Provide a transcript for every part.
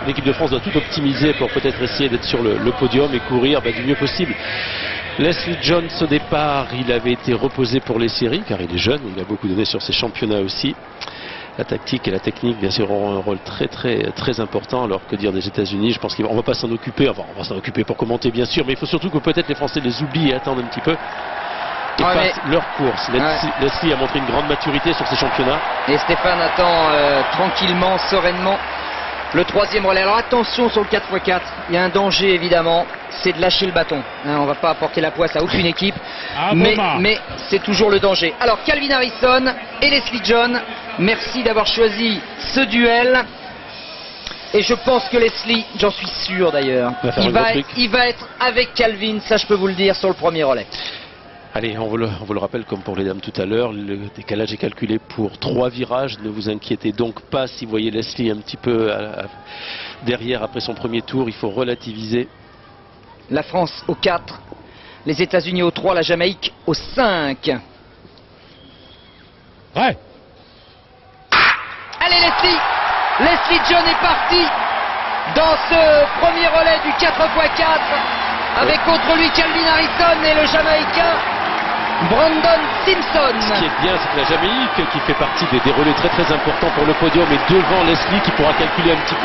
l'équipe de France doit tout optimiser pour peut-être essayer d'être sur le podium et courir du mieux possible. Leslie Jones au départ, il avait été reposé pour les séries car il est jeune, il a beaucoup donné sur ses championnats aussi. La tactique et la technique bien sûr auront un rôle très important. Alors que dire des États-Unis, je pense qu'on ne va pas s'en occuper, enfin on va s'en occuper pour commenter bien sûr, mais il faut surtout que peut-être les Français les oublient et attendent un petit peu et passent leur course. Leslie a montré une grande maturité sur ses championnats. Et Stéphane attend tranquillement, sereinement le troisième relais. Alors attention sur le 4x4, il y a un danger évidemment, c'est de lâcher le bâton. On ne va pas apporter la poisse à aucune équipe, mais c'est toujours le danger. Alors Calvin Harrison et Leslie Jones, merci d'avoir choisi ce duel. Et je pense que Leslie, j'en suis sûr d'ailleurs, il va être avec Calvin, ça je peux vous le dire, sur le premier relais. Allez, on vous le rappelle comme pour les dames tout à l'heure, le décalage est calculé pour 3 virages. Ne vous inquiétez donc pas si vous voyez Leslie un petit peu derrière après son premier tour, il faut relativiser. La France au 4, les États-Unis au 3, la Jamaïque au 5. Ouais. Allez Leslie Jones est parti dans ce premier relais du 4x4 avec contre lui Calvin Harrison et le Jamaïcain Brandon Simpson. Ce qui est bien, c'est que la Jamaïque qui fait partie des relais très importants pour le podium est devant Leslie qui pourra calculer un petit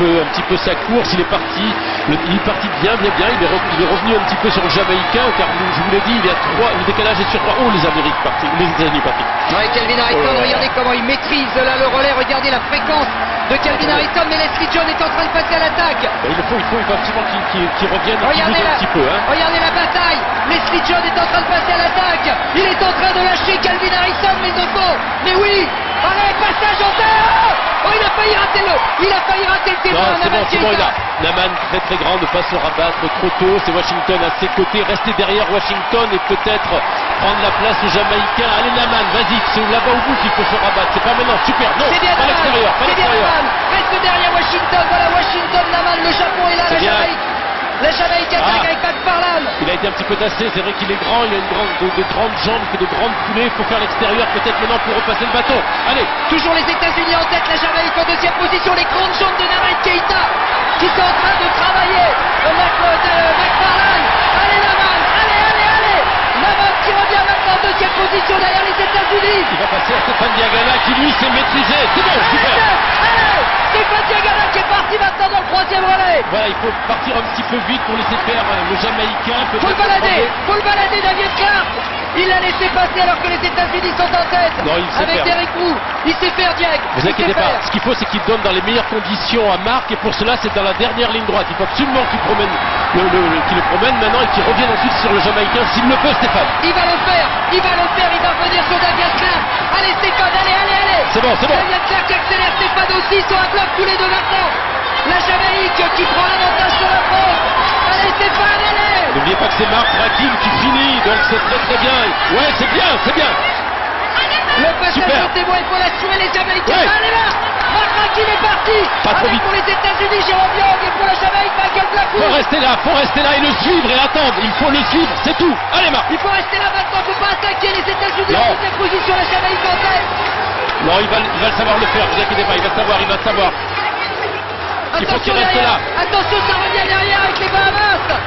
peu sa course. Il est parti bien. Il est revenu un petit peu sur le Jamaïcain car je vous l'ai dit, il y a 3, le décalage est sur 3. Oh, les États-Unis partis. Ouais, Calvin Harrison, regardez comment il maîtrise là le relais, regardez la fréquence de Calvin Harrison, mais Leslie Jones est en train de passer à l'attaque. Il faut absolument qu'il revienne et qu'il bouge un petit peu. Regardez la bataille, Leslie Jones est en train de passer à l'attaque. Il est en train de lâcher Calvin Harrison, mais au fond. Mais oui, allez, passage en terre. Oh, il a failli rater le témoin. C'est bon, Naman très grand, ne pas se rabattre trop tôt. C'est Washington à ses côtés, rester derrière Washington et peut-être prendre la place au Jamaïcain. Allez Naman, vas-y, c'est là-bas au bout qu'il faut se rabattre. C'est pas maintenant, super, non, pas l'extérieur. Reste derrière Washington, voilà Washington, Naman, le Japon est là, la Jamaïque. La Jamaïque attaque avec Pat Farlan. Il a été un petit peu tassé, c'est vrai qu'il est grand, il a de grandes jambes, il fait de grandes foulées, il faut faire l'extérieur peut-être maintenant pour repasser le bâton. Allez. Toujours les États-Unis en tête, la Jamaïque en deuxième position, les grandes jambes de Naman Keita qui sont en train de travailler. McFarlane, allez Naman, allez. Naman qui revient maintenant en deuxième position derrière les États-Unis. Il va passer à Stéphane Diagana qui lui s'est maîtrisé, c'est bon, super. Allez, Stéphane Diagana qui est parti maintenant dans le troisième relais. Voilà, il faut partir un petit peu vite pour laisser faire le Jamaïcain. Faut le balader, David Clark. Il l'a laissé passer alors que les États-Unis sont en tête. Non, avec Derek Roux. Il sait faire, Diag. Vous inquiétez pas. Ce qu'il faut, c'est qu'il donne dans les meilleures conditions à Marc. Et pour cela, c'est dans la dernière ligne droite. Il faut absolument qu'il le promène maintenant et qu'il revienne ensuite sur le Jamaïcain s'il le peut, Stéphane. Il va le faire. Il va revenir sur David Clark. Allez, Stéphane, allez. C'est bon. David Clark accélère, Stéphane aussi sur un bloc tous les deux maintenant. La Jamaïque qui prend l'avantage sur la France. Allez, Stéphane, allez. N'oubliez pas que c'est Marc Rakil qui finit, donc c'est très bien. Ouais, c'est bien. Le passage au témoin, il faut l'assurer les Jamaïcains. Ouais. Allez là, Marc Rakil est parti. Pas trop vite. Pour les États-Unis, Jérôme Young, et pour la Jamaïque, Michael Blackwood. Faut rester là et le suivre et attendre. Il faut le suivre, c'est tout. Allez Marc. Il faut rester là maintenant, il ne faut pas attaquer les États-Unis en deuxième position, la Jamaïque en tête. Non, il va savoir le faire, ne vous inquiétez pas, il va savoir. Il faut qu'il reste là. Attention, ça revient derrière avec les Bahamas.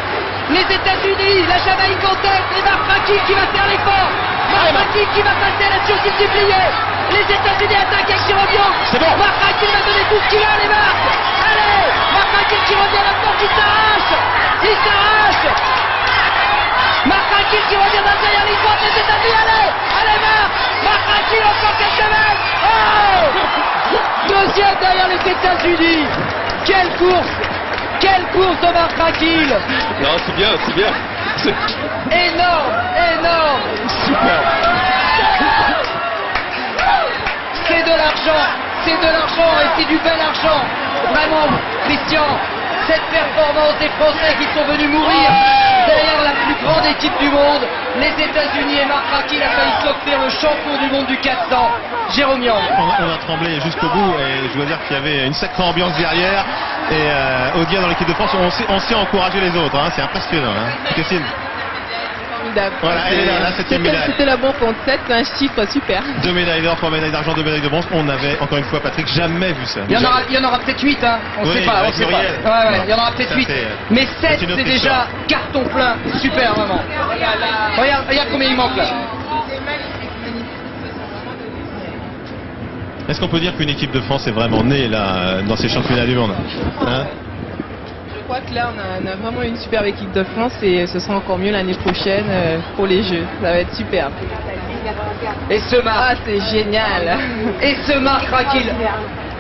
Les États-Unis, la Jamaïque en tête, et Marc Rakil qui va faire l'effort. Marc Rakil qui va passer à la surciblier. Les États-Unis attaquent avec Jérôme Young. C'est bon. Marc Rakil va donner tout ce qu'il a, les Marc. Allez, Marc Rakil qui revient maintenant, qui s'arrache. Marc Rakil qui revient derrière les droites des États-Unis. Allez Marc Rakil encore quelques mètres. Oh, deuxième derrière les États-Unis. Quelle course de Marc Rakil. Non, c'est bien. Énorme. Super. C'est de l'argent et c'est du bel argent. Vraiment, Christian, cette performance des Français qui sont venus mourir derrière la plus grande équipe du monde, les États-Unis, et Marc Rakil a failli s'offrir le champion du monde du 400, Jérôme Young. On a tremblé jusqu'au bout et je dois dire qu'il y avait une sacrée ambiance derrière et Audia dans l'équipe de France, on sait encourager les autres, c'est impressionnant. Christine. formidable. Voilà, elle est là, la 7e médaille. C'était la bonne compte 7, c'est un chiffre super. 2 médailles d'or, 3 médailles d'argent, 2 médailles de bronze. On n'avait, encore une fois, Patrick, jamais vu ça. Il y en aura peut-être 8, hein. On Oui, sait pas, on avec sait pas. Muriel. Ouais, il y en aura peut-être Ça 8. fait, Mais 7, une autre c'est déjà histoire. carton plein. Super, vraiment. Regarde combien il manque là. Est-ce qu'on peut dire qu'une équipe de France est vraiment née là dans ces championnats du monde, hein? Je crois que là, on a vraiment une superbe équipe de France et ce sera encore mieux l'année prochaine pour les Jeux. Ça va être superbe. Et ce Marc. Ah, c'est génial. Et ce Marc Rakil.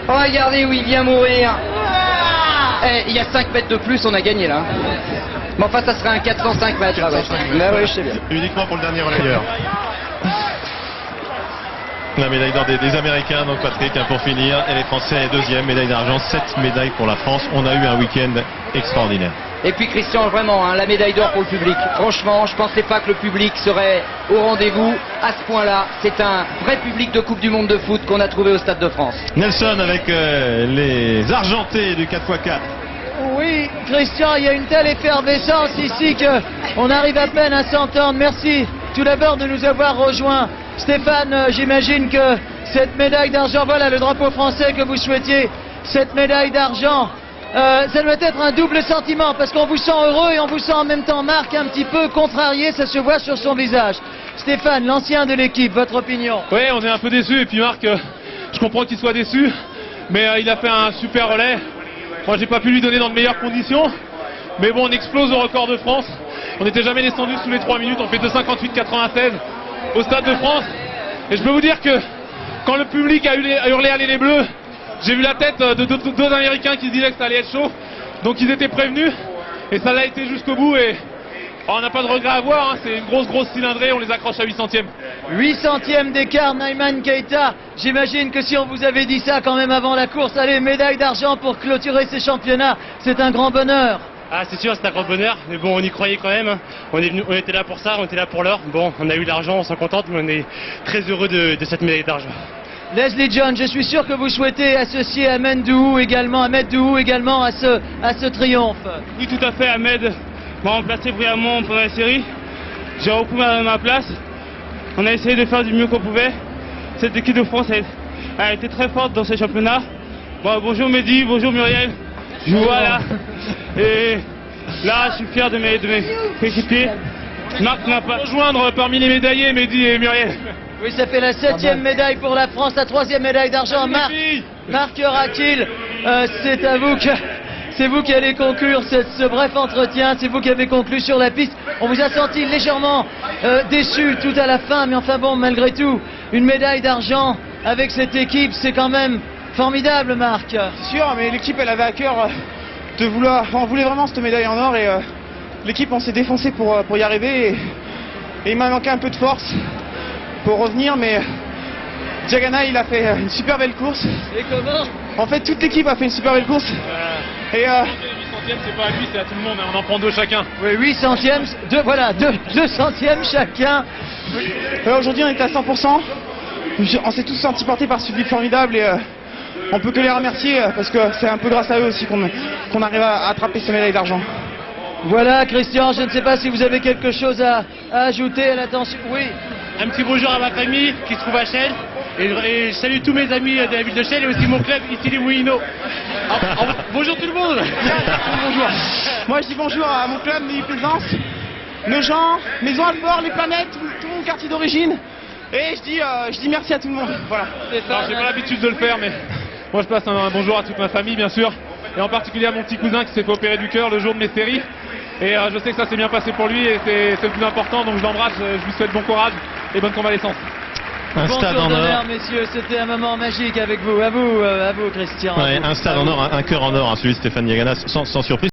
Regardez où il vient mourir. Eh, il y a 5 mètres de plus, on a gagné là. Mais enfin, ça serait un 405 mètres. Ah ouais. 405 Bah ouais, je sais bien. Uniquement pour le dernier relayeur. La médaille d'or des Américains, donc Patrick, hein, pour finir. Et les Français, deuxième, médaille d'argent, 7 médailles pour la France. On a eu un week-end extraordinaire. Et puis Christian, vraiment, hein, la médaille d'or pour le public. Franchement, je pensais pas que le public serait au rendez-vous à ce point-là. C'est un vrai public de Coupe du Monde de foot qu'on a trouvé au Stade de France. Nelson avec les Argentés du 4x4. Oui, Christian, il y a une telle effervescence ici qu'on arrive à peine à s'entendre. Merci tout d'abord de nous avoir rejoints. Stéphane, j'imagine que cette médaille d'argent, voilà le drapeau français que vous souhaitiez, cette médaille d'argent, ça doit être un double sentiment parce qu'on vous sent heureux et on vous sent en même temps Marc un petit peu contrarié, ça se voit sur son visage. Stéphane, l'ancien de l'équipe, votre opinion? Oui, on est un peu déçus et puis Marc, je comprends qu'il soit déçu, mais il a fait un super relais. Moi, j'ai pas pu lui donner dans de meilleures conditions, mais bon, on explose au record de France. On n'était jamais descendu sous les 3 minutes, on fait 2,58,96 au Stade de France. Et je peux vous dire que quand le public a hurlé allez les Bleus, j'ai vu la tête de deux Américains qui se disaient que ça allait être chaud. Donc ils étaient prévenus et ça l'a été jusqu'au bout. Et on n'a pas de regret à avoir, hein. C'est une grosse cylindrée, on les accroche à 8 centièmes. 8 centièmes d'écart, Naïman Keita. J'imagine que si on vous avait dit ça quand même avant la course, allez, médaille d'argent pour clôturer ces championnats, c'est un grand bonheur. Ah, c'est sûr, c'est un grand bonheur, mais bon, on y croyait quand même, hein. On était là pour ça, on était là pour l'or. Bon, on a eu l'argent, on s'en contente, mais on est très heureux de cette médaille d'argent. Leslie John, je suis sûr que vous souhaitez associer Ahmed Dougou également à ce triomphe. Oui, tout à fait, Ahmed m'a remplacé brillamment pendant la série. J'ai repris ma place. On a essayé de faire du mieux qu'on pouvait. Cette équipe de France a été très forte dans ces championnats. Bon, bonjour Mehdi, bonjour Muriel. Je vous vois là. Et là, je suis fier de mes coéquipiers. Marc n'a pas rejoindre parmi les médaillés, Mehdi et Muriel. Oui, ça fait la 7e médaille pour la France, la 3e médaille d'argent. Marc Rakil, c'est vous qui allez conclure ce bref entretien, c'est vous qui avez conclu sur la piste. On vous a senti légèrement déçu tout à la fin, mais enfin bon, malgré tout, une médaille d'argent avec cette équipe, c'est quand même formidable, Marc. C'est sûr, mais l'équipe elle avait à cœur de vouloir, enfin, on voulait vraiment cette médaille en or et l'équipe on s'est défoncé pour y arriver et il m'a manqué un peu de force pour revenir, mais Diagana il a fait une super belle course. Et comment? En fait toute l'équipe a fait une super belle course. Et 8 centièmes, c'est pas à lui, c'est à tout le monde, hein. On en prend 2 chacun. Oui, 8 centièmes, 2 centièmes chacun. aujourd'hui on était à 100%. On s'est tous sentis portés par ce public formidable et on peut que les remercier parce que c'est un peu grâce à eux aussi qu'on arrive à attraper ces médailles d'argent. Voilà, Christian, je ne sais pas si vous avez quelque chose à ajouter à l'attention. Oui. Un petit bonjour à ma famille qui se trouve à Chelles. Et je salue tous mes amis de la ville de Chelles et aussi mon club ici les Moulineaux. Bonjour tout le monde. Bonjour. Moi je dis bonjour à mon club, Mini Plaisance, Nogent, Maison Alfort, les Planètes, tout mon quartier d'origine. Et je dis merci à tout le monde. Voilà. J'ai pas l'habitude de le faire, mais moi je passe un bonjour à toute ma famille bien sûr. Et en particulier à mon petit cousin qui s'est fait opérer du cœur le jour de mes séries. Et je sais que ça s'est bien passé pour lui et c'est le plus important, donc je l'embrasse, je lui souhaite bon courage et bonne convalescance. Un stade en or. Messieurs, c'était un moment magique avec vous. À vous, Christian. Ouais, un stade en or, un cœur en or, hein, celui de Stéphane Diagana, sans surprise.